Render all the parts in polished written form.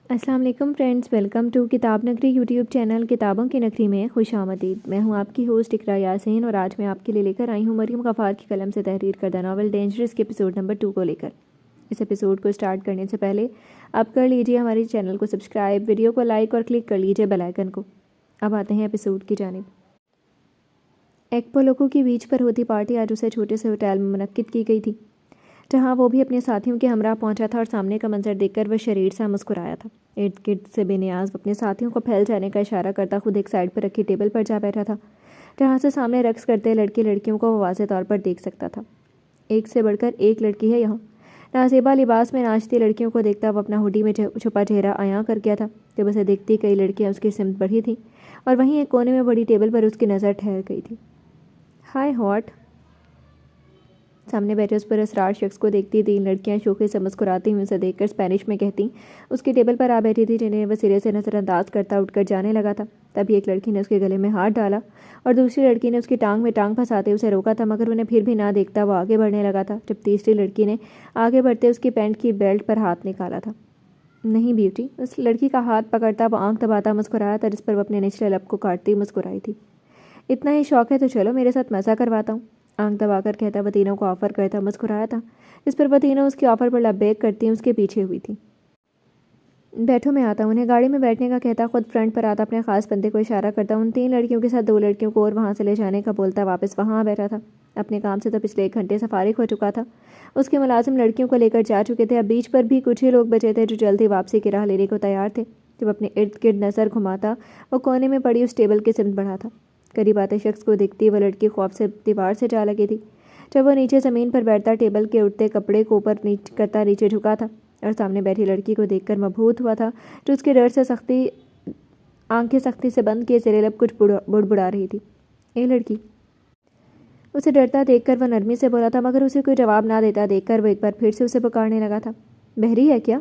السلام علیکم friends, welcome to کتاب نگری یوٹیوب چینل کتابوں کی نگری میں خوش آمدید۔ میں ہوں آپ کی ہوسٹ اقرا یاسین اور آج میں آپ کے لیے لے کر آئی ہوں مریم غفار کی قلم سے تحریر کردہ ناول ڈینجرس کے ایپیسوڈ نمبر 2 کو لے کر۔ اس ایپیسوڈ کو سٹارٹ کرنے سے پہلے آپ کر لیجئے ہمارے چینل کو سبسکرائب، ویڈیو کو لائک اور کلک کر لیجئے بیل آئیکن کو۔ اب آتے ہیں ایپیسوڈ کی جانب۔ ایکپولوکو کی بیچ پر ہوتی پارٹی آج اسے چھوٹے سے ہوٹل میں منعقد کی گئی تھی، جہاں وہ بھی اپنے ساتھیوں کے ہمراہ پہنچا تھا اور سامنے کا منظر دیکھ کر وہ شریر سا مسکرایا تھا۔ ارد گرد سے بے نیاز اپنے ساتھیوں کو پھیل جانے کا اشارہ کرتا خود ایک سائڈ پر رکھی ٹیبل پر جا بیٹھا تھا، جہاں سے سامنے رقص کرتے لڑکے لڑکیوں کو وہ واضح طور پر دیکھ سکتا تھا۔ ایک سے بڑھ کر ایک لڑکی ہے یہاں۔ نازیبا لباس میں ناچتی لڑکیوں کو دیکھتا وہ اپنا ہوڈی میں چھپا چہرہ عیاں کر گیا تھا۔ جب اسے دیکھتی کئی لڑکیاں اس کی سمت بڑھی تھیں اور وہیں ایک کونے میں بڑی ٹیبل پر اس کی نظر ٹھہر گئی تھی۔ ہائے ہاٹ! سامنے بیٹھے اس پر اسرار شخص کو دیکھتی 3 لڑکیاں شوخی سے مسکراتی ہوئی اسے دیکھ کر اسپینش میں کہتی اس کی ٹیبل پر آ بیٹھی تھی، جنہیں وہ سرے سے نظر انداز کرتا اٹھ کر جانے لگا تھا۔ تبھی ایک لڑکی نے اس کے گلے میں ہاتھ ڈالا اور دوسری لڑکی نے اس کی ٹانگ میں ٹانگ پھنساتے اسے روکا تھا، مگر انہیں پھر بھی نہ دیکھتا وہ آگے بڑھنے لگا تھا، جب تیسری لڑکی نے آگے بڑھتے اس کی پینٹ کی بیلٹ پر ہاتھ نکالا تھا۔ نہیں بیوٹی! اس لڑکی کا ہاتھ پکڑتا وہ آنکھ دباتا مسکرایا تھا، جس پر وہ اپنے نچلے لب کو کاٹتی مسکرائی تھی۔ اتنا ہی شوق ہے تو چلو میرے ساتھ مزہ کرواتا ہوں، آنکھ دبا کر کہتا وہ تینوں کو آفر کرتا مسکرایا تھا، جس پر وہ تینوں اس کی آفر پر لبیک کرتی اس کے پیچھے ہوئی تھی۔ بیٹھو میں آتا ہوں، انہیں گاڑی میں بیٹھنے کا کہتا خود فرنٹ پر آتا اپنے خاص بندے کو اشارہ کرتا ان 3 لڑکیوں کے ساتھ 2 لڑکیوں کو اور وہاں سے لے جانے کا بولتا واپس وہاں بیٹھا تھا۔ اپنے کام سے تو پچھلے 1 گھنٹے سے فارغ ہو چکا تھا۔ اس کے ملازم لڑکیوں کو لے کر جا چکے تھے، اب بیچ پر بھی کچھ ہی لوگ بچے تھے جو جلدی واپسی کی راہ لینے کو تیار تھے۔ جب اپنے ارد گرد نظر گھماتا وہ کونے میں پڑی اس ٹیبل کی سمت بڑھا تھا۔ قریب آتے شخص کو دیکھتی وہ لڑکی خوف سے دیوار سے جا لگی تھی۔ جب وہ نیچے زمین پر بیٹھتا ٹیبل کے اٹھتے کپڑے کو اوپر کرتا نیچے جھکا تھا اور سامنے بیٹھی لڑکی کو دیکھ کر مبہوت ہوا تھا، جو اس کے ڈر سے آنکھیں سختی سے بند کیے زیر لب کچھ بڑبڑا رہی تھی۔ اے لڑکی! اسے ڈرتا دیکھ کر وہ نرمی سے بولا تھا، مگر اسے کوئی جواب نہ دیتا دیکھ کر وہ ایک بار پھر سے اسے پکارنے لگا تھا۔ بہری ہے کیا؟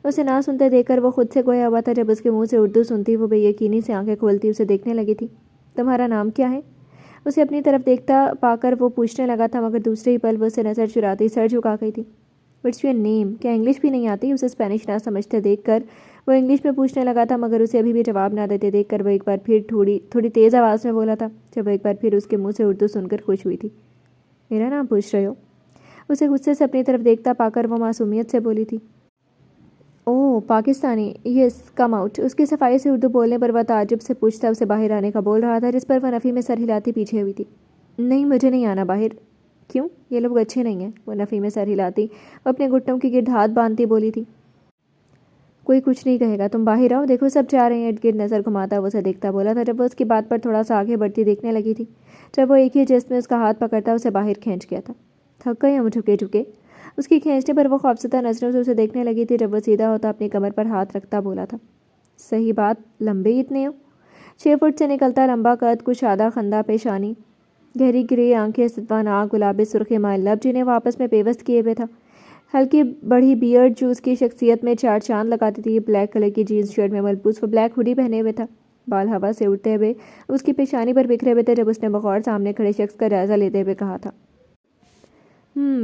اسے نہ سنتے دیکھ کر وہ خود سے گویا ہوا تھا، جب اس کے منہ سے اردو سنتی وہ بے یقینی سے آنکھیں کھولتی اسے دیکھنے لگی تھی۔ تمہارا نام کیا ہے؟ اسے اپنی طرف دیکھتا پا کر وہ پوچھنے لگا تھا، مگر دوسرے ہی پل وہ اسے نظر چراتی سر جھکا گئی تھی۔ What's your name? کیا انگلش بھی نہیں آتی؟ اسے اسپینش نہ سمجھتے دیکھ کر وہ انگلش میں پوچھنے لگا تھا، مگر اسے ابھی بھی جواب نہ دیتے دیکھ کر وہ ایک بار پھر تھوڑی تیز آواز میں بولا تھا، جب وہ ایک بار پھر اس کے منہ سے اردو سن کر خوش ہوئی تھی۔ میرا نام پوچھ رہے ہو؟ اسے غصے سے اپنی طرف دیکھتا پا کر وہ معصومیت سے بولی تھی۔ اوہ پاکستانی، یس کم آؤٹ۔ اس کی صفائی سے اردو بولنے پر وہ تعجب سے پوچھتا اسے باہر آنے کا بول رہا تھا، جس پر وہ نفی میں سر ہلاتی پیچھے ہوئی تھی۔ نہیں مجھے نہیں آنا باہر۔ کیوں؟ یہ لوگ اچھے نہیں ہیں، وہ نفی میں سر ہلاتی وہ اپنے گھٹنوں کی گرد ہاتھ باندھتی بولی تھی۔ کوئی کچھ نہیں کہے گا، تم باہر آؤ، دیکھو سب جا رہے ہیں۔ ارد گرد نظر گھماتا وہ اسے دیکھتا بولا تھا، جب وہ اس کی بات پر تھوڑا سا آگے بڑھتی دیکھنے لگی تھی، جب وہ ایک ہی جست میں اس کا ہاتھ پکڑتا اسے باہر کھینچ گیا تھا۔ تھک گئے ہم جھکے جھکے؟ اس کی کھینچنے پر وہ خوفزدہ نظروں سے اسے دیکھنے لگی تھی، جب وہ سیدھا ہوتا اپنی کمر پر ہاتھ رکھتا بولا تھا۔ صحیح بات، لمبے ہی اتنے ہو؟ 6 فٹ سے نکلتا لمبا قد، کچھ آدھا خندہ پیشانی، گہری گرے آنکھیں، ستوا ناک، گلابی سرخ مائل لب جنہیں وہ آپس میں پیوست کیے ہوئے تھا، ہلکی بڑھی بیئرڈ جو اس کی شخصیت میں 4 چاند لگاتی تھی۔ بلیک کلر کی جینز شرٹ میں ملبوس وہ بلیک ہوڈی پہنے ہوئے تھا، بال ہوا سے اڑتے ہوئے اس کی پیشانی پر بکھرے ہوئے تھے، جب اس نے بغور سامنے کھڑے شخص کا جائزہ لیتے ہوئے کہا تھا۔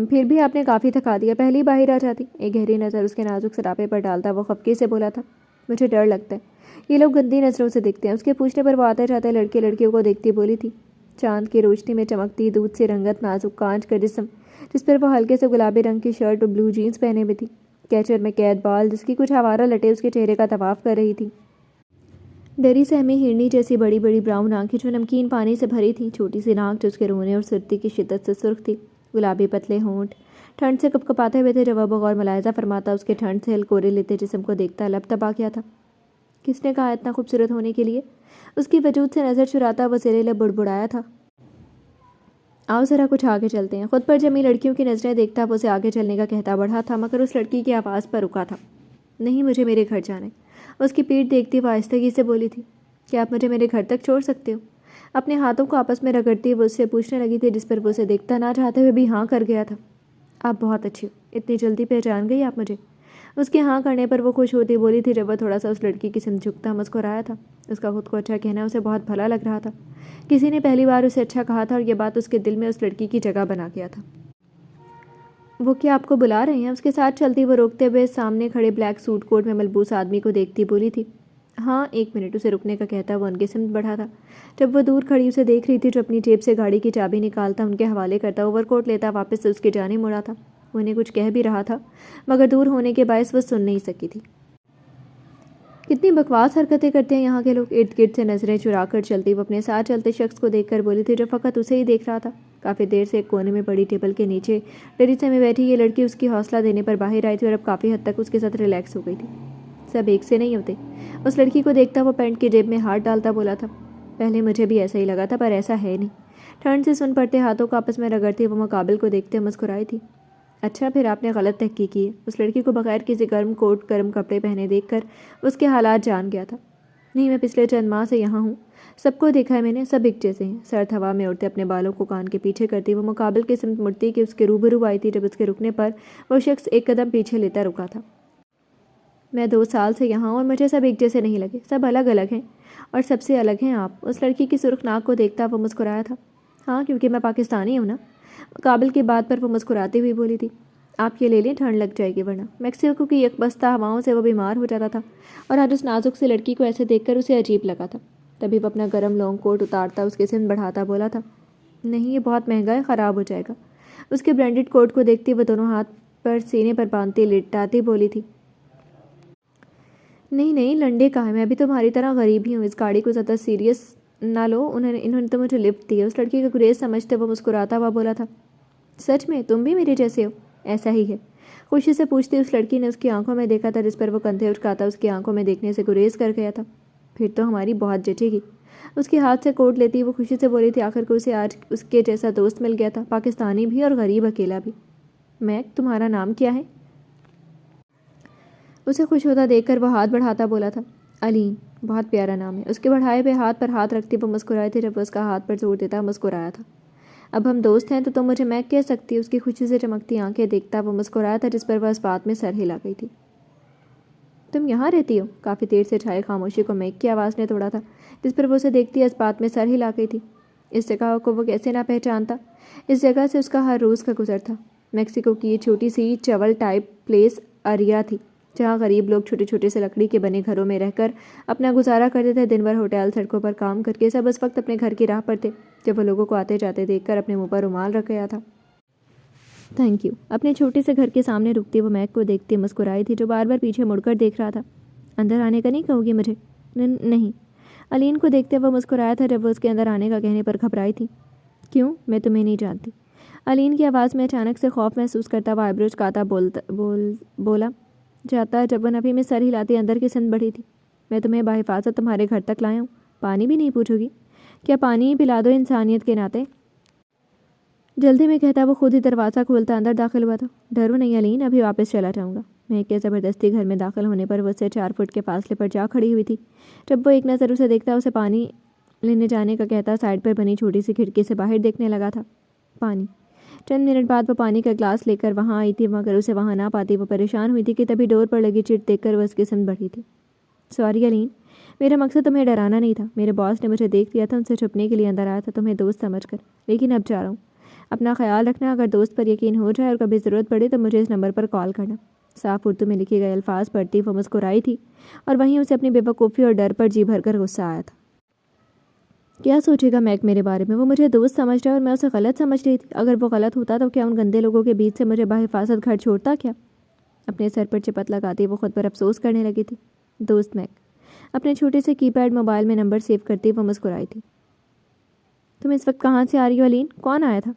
پھر بھی آپ نے کافی تھکا دیا، پہلے ہی باہر آ جاتی۔ ایک گہری نظر اس کے نازک سراپے پر ڈالتا وہ خفگی سے بولا تھا۔ مجھے ڈر لگتا ہے، یہ لوگ گندی نظروں سے دیکھتے ہیں۔ اس کے پوچھنے پر وہ آتے جاتے لڑکے لڑکیوں کو دیکھتی بولی تھی۔ چاند کی روشنی میں چمکتی دودھ سی رنگت، نازک کانچ کا جسم جس پر وہ ہلکے سے گلابی رنگ کی شرٹ اور بلو جینز پہنے ہوئی تھی، کیچر میں قید بال جس کی کچھ آوارہ لٹیں اس کے چہرے کا طواف کر رہی تھی، ڈری سہمی ہرنی جیسی بڑی بڑی براؤن آنکھیں جو نمکین پانی سے بھری تھیں، چھوٹی سی ناک جو اس کے رونے اور سرتی کی شدت سے سرخ تھی، گلابی پتلے ہونٹ ٹھنڈ سے کپکپاتے ہوئے تھے، جب وہ بغور ملاحظہ فرماتا اس کے ٹھنڈ سے ہلکورے لیتے جسم کو دیکھتا لب دبا گیا تھا۔ کس نے کہا اتنا خوبصورت ہونے کے لیے؟ اس کی وجود سے نظر چراتا وہ زیر لب بڑبڑایا تھا۔ آؤ ذرا کچھ آگے چلتے ہیں۔ خود پر جمی لڑکیوں کی نظریں دیکھتا وہ اسے آگے چلنے کا کہتا بڑھا تھا، مگر اس لڑکی کی آواز پر رکا تھا۔ نہیں مجھے میرے گھر جانا ہے۔ اس کی پیٹھ دیکھتی وہ آہستگی سے بولی تھی۔ کیا آپ مجھے میرے گھر تک چھوڑ سکتے ہو؟ اپنے ہاتھوں کو آپس میں رگڑتی وہ اس سے پوچھنے لگی تھی، جس پر وہ اسے دیکھتا نہ چاہتے ہوئے بھی ہاں کر گیا تھا۔ آپ بہت اچھی ہو، اتنی جلدی پہچان گئی آپ مجھے؟ اس کے ہاں کرنے پر وہ خوش ہوتی بولی تھی، جب وہ تھوڑا سا اس لڑکی کی سمت جھکتا مسکرایا تھا۔ اس کا خود کو اچھا کہنا اسے بہت بھلا لگ رہا تھا، کسی نے پہلی بار اسے اچھا کہا تھا اور یہ بات اس کے دل میں اس لڑکی کی جگہ بنا گیا تھا۔ وہ کیا آپ کو بلا رہے ہیں؟ اس کے ساتھ چلتی وہ روکتے ہوئے سامنے کھڑے بلیک سوٹ کوٹ میں ملبوس آدمی کو دیکھتی بولی تھی۔ ہاں 1 منٹ، اسے رکنے کا کہتا وہ ان کی سمت بڑھا تھا۔ جب وہ دور کھڑی اسے دیکھ رہی تھی جو اپنی جیب سے گاڑی کی چابی نکالتا ان کے حوالے کرتا، اوور کوٹ لیتا، واپس سے اس کی جانب مڑا تھا۔ وہ انہیں کچھ کہہ بھی رہا تھا مگر دور ہونے کے باعث وہ سن نہیں سکی تھی۔ کتنی بکواس حرکتیں کرتے ہیں یہاں کے لوگ، ارد گرد سے نظریں چرا کر چلتی وہ اپنے ساتھ چلتے شخص کو دیکھ کر بولی تھی جو فقط اسے ہی دیکھ رہا تھا۔ کافی دیر سے ایک کونے میں پڑی ٹیبل کے نیچے ڈریسے میں بیٹھی یہ لڑکی اس کی حوصلہ دینے پر باہر آئی تھی اور اب کافی حد تک اس کے ساتھ ریلیکس ہو گئی تھی۔ سب ایک سے نہیں ہوتے، اس لڑکی کو دیکھتا وہ پینٹ کی جیب میں ہاتھ ڈالتا بولا تھا۔ پہلے مجھے بھی ایسا ہی لگا تھا پر ایسا ہے نہیں۔ ٹھنڈ سے سن پڑتے ہاتھوں کو آپس میں رگڑتی وہ مقابل کو دیکھتے مسکرائی تھی۔ اچھا پھر آپ نے غلط تحقیق کی ہے۔ اس لڑکی کو بغیر کسی گرم کوٹ گرم کپڑے پہنے دیکھ کر اس کے حالات جان گیا تھا۔ نہیں، میں پچھلے چند ماہ سے یہاں ہوں، سب کو دیکھا ہے میں نے، سب ایک جیسے ہیں۔ سرد ہوا میں اڑتے اپنے بالوں کو کان کے پیچھے کرتی وہ مقابل کی سمت مڑتی کہ اس کے روبرو آئی تھی جب اس کے رکنے پر وہ شخص ایک قدم پیچھے لیتا رکا تھا۔ میں 2 سال سے یہاں ہوں اور مجھے سب ایک جیسے نہیں لگے، سب الگ الگ ہیں اور سب سے الگ ہیں آپ۔ اس لڑکی کی سرخ ناک کو دیکھتا وہ مسکرایا تھا۔ ہاں کیونکہ میں پاکستانی ہوں نا، مقابل کی بات پر وہ مسکراتی ہوئی بولی تھی۔ آپ یہ لے لیں، ٹھنڈ لگ جائے گی ورنہ۔ میکسیکو کی یکبستہ ہواؤں سے وہ بیمار ہو جاتا تھا اور آج اس نازک سی لڑکی کو ایسے دیکھ کر اسے عجیب لگا تھا۔ تبھی وہ اپنا گرم لانگ کوٹ اتارتا اس کے سن بڑھاتا بولا تھا، نہیں یہ بہت مہنگا ہے، خراب ہو جائے گا۔ اس کے برانڈڈ کوٹ کو دیکھتی وہ دونوں ہاتھ پر سینے پر باندھتی لٹاتی بولی تھی، نہیں نہیں لنڈے کا ہے، میں بھی تمہاری طرح غریب ہی ہوں، اس گاڑی کو زیادہ سیریس نہ لو، انہوں نے تو مجھے لفٹ دی ہے۔ اس لڑکی کا گریز سمجھتے وہ مسکراتا ہوا بولا تھا، سچ میں تم بھی میرے جیسے ہو؟ ایسا ہی ہے، خوشی سے پوچھتی اس لڑکی نے اس کی آنکھوں میں دیکھا تھا جس پر وہ کندھے اٹکاتا اس کی آنکھوں میں دیکھنے سے گریز کر گیا تھا۔ پھر تو ہماری بہت جچے گی۔ اس کے ہاتھ سے کوٹ لیتی وہ خوشی سے بولی تھی، آخر کو اسے آج اس کے جیسا دوست مل گیا تھا، پاکستانی بھی اور غریب اکیلا بھی۔ میک تمہارا نام کیا ہے؟ اسے خوش ہوتا دیکھ کر وہ ہاتھ بڑھاتا بولا تھا، علین، بہت پیارا نام ہے۔ اس کے بڑھائے ہوئے ہاتھ پر ہاتھ رکھتی وہ مسکرائے تھے جب وہ اس کا ہاتھ پر زور دیتا مسکرایا تھا۔ اب ہم دوست ہیں تو تم مجھے میک کہہ سکتی۔ اس کی خوشی سے چمکتی آنکھیں دیکھتا وہ مسکرایا تھا جس پر وہ اس بات میں سر ہلا گئی تھی۔ تم یہاں رہتی ہو؟ کافی دیر سے چھائے خاموشی کو میک کی آواز نے توڑا تھا جس پر وہ اسے دیکھتی اس بات میں سر ہلا گئی تھی۔ اس جگہ کو وہ کیسے نہ پہچانتا؟ اس جگہ سے اس کا ہر روز کا گزر تھا۔ میکسیکو کی یہ چھوٹی سی چول ٹائپ پلیس اریا تھی جہاں غریب لوگ چھوٹے چھوٹے سے لکڑی کے بنے گھروں میں رہ کر اپنا گزارا کرتے تھے، دن بھر ہوٹل سڑکوں پر کام کر کے سب اس وقت اپنے گھر کی راہ پر تھے جب وہ لوگوں کو آتے جاتے دیکھ کر اپنے منہ پر رومال رکھ گیا تھا۔ Thank you. اپنے چھوٹے سے گھر کے سامنے رکتی وہ میک کو دیکھتی مسکرائی تھی جو بار بار پیچھے مڑ کر دیکھ رہا تھا۔ اندر آنے کا نہیں کہو گی مجھے؟ نہیں۔ علین کو دیکھتے وہ مسکرایا تھا جب وہ اس کے اندر آنے کا کہنے پر گھبرائی تھی۔ کیوں؟ میں تمہیں نہیں جانتی۔ علین کی آواز میں اچانک سے خوف محسوس کرتا ہوا آئیبروز کاتا بولا جاتا جب وہ نفی میں سر ہلاتی اندر کی سن بڑھی تھی۔ میں تمہیں بحفاظت تمہارے گھر تک لایا ہوں، پانی بھی نہیں پوچھو گی؟ کیا پانی ہی پلا دو انسانیت کے ناطے؟ جلدی میں کہتا وہ خود ہی دروازہ کھولتا اندر داخل ہوا تھا۔ ڈرو نہیں علین، ابھی واپس چلا جاؤں گا۔ میں کے زبردستی گھر میں داخل ہونے پر وہ اس سے 4 فٹ کے فاصلے پر جا کھڑی ہوئی تھی۔ جب وہ ایک نظر اسے دیکھتا اسے پانی لینے جانے کا کہتا سائڈ پر بنی چھوٹی سی کھڑکی سے باہر دیکھنے لگا تھا۔ پانی۔ چند منٹ بعد وہ پانی کا گلاس لے کر وہاں آئی تھی مگر اسے وہاں نہ پاتی وہ پریشان ہوئی تھی کہ تبھی ڈور پر لگی چٹ دیکھ کر وہ اس کی سمت بڑھی تھی۔ سوری علین، میرا مقصد تمہیں ڈرانا نہیں تھا۔ میرے باس نے مجھے دیکھ لیا تھا، ان سے چھپنے کے لیے اندر آیا تھا تمہیں دوست سمجھ کر، لیکن اب جا رہا ہوں۔ اپنا خیال رکھنا، اگر دوست پر یقین ہو جائے اور کبھی ضرورت پڑے تو مجھے اس نمبر پر کال کرنا۔ صاف اردو میں لکھے گئے الفاظ پڑھتی وہ مسکرائی تھی اور وہیں اسے اپنی بے وقوفی اور ڈر پر جی بھر کر غصہ آیا تھا۔ کیا سوچے گا میک میرے بارے میں؟ وہ مجھے دوست سمجھ رہا ہے اور میں اسے غلط سمجھ رہی تھی۔ اگر وہ غلط ہوتا تو کیا ان گندے لوگوں کے بیچ سے مجھے بحفاظت گھر چھوڑتا کیا؟ اپنے سر پر چپت لگاتی وہ خود پر افسوس کرنے لگی تھی۔ دوست میک۔ اپنے چھوٹے سے کی پیڈ موبائل میں نمبر سیو کرتی وہ مسکرائی تھی۔ تم اس وقت کہاں سے آ رہی ہو علین؟ کون آیا تھا؟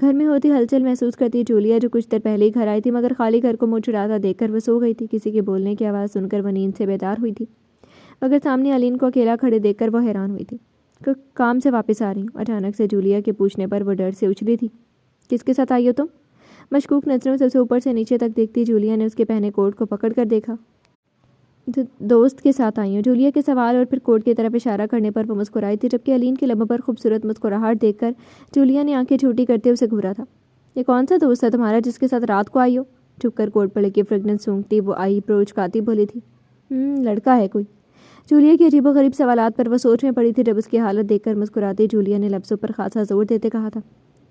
گھر میں ہوتی ہلچل محسوس کرتی جولیا جو کچھ دیر پہلے ہی گھر آئی تھی مگر خالی گھر کو منہ چڑھاتا دیکھ کر وہ سو گئی تھی۔ کسی کے بولنے کی آواز سن کر وہ نیند سے بیدار ہوئی تھی مگر سامنے علین کو اکیلا کھڑے دیکھ کر وہ حیران ہوئی تھی۔ کام سے واپس آ رہی ہوں، اچانک سے جولیا کے پوچھنے پر وہ ڈر سے اچھلی تھی۔ کس کے ساتھ آئی ہو تم؟ مشکوک نظروں سے اسے اوپر سے نیچے تک دیکھتی جولیا نے اس کے پہنے کوٹ کو پکڑ کر دیکھا۔ دوست کے ساتھ آئی ہوں۔ جولیا کے سوال اور پھر کوٹ کی طرف اشارہ کرنے پر وہ مسکرائی تھی جبکہ علین کے لبوں پر خوبصورت مسکراہٹ دیکھ کر جولیا نے آنکھیں چھوٹی کرتے اسے گھورا تھا۔ یہ کون سا دوست ہے تمہارا جس کے ساتھ رات کو آئی ہو؟ چھپ کر کوٹ پر لگی فریگننس سونگھتی وہ آئی برو چکاتی بولی تھی، لڑکا ہے کوئی؟ جولیا کے عجیب و غریب سوالات پر وہ سوچ میں پڑی تھی جب اس کی حالت دیکھ کر مسکراتی جولیا نے لفظوں پر خاصا زور دیتے کہا تھا،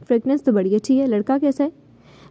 فریگننس تو بڑی اچھی ہے، لڑکا کیسا ہے؟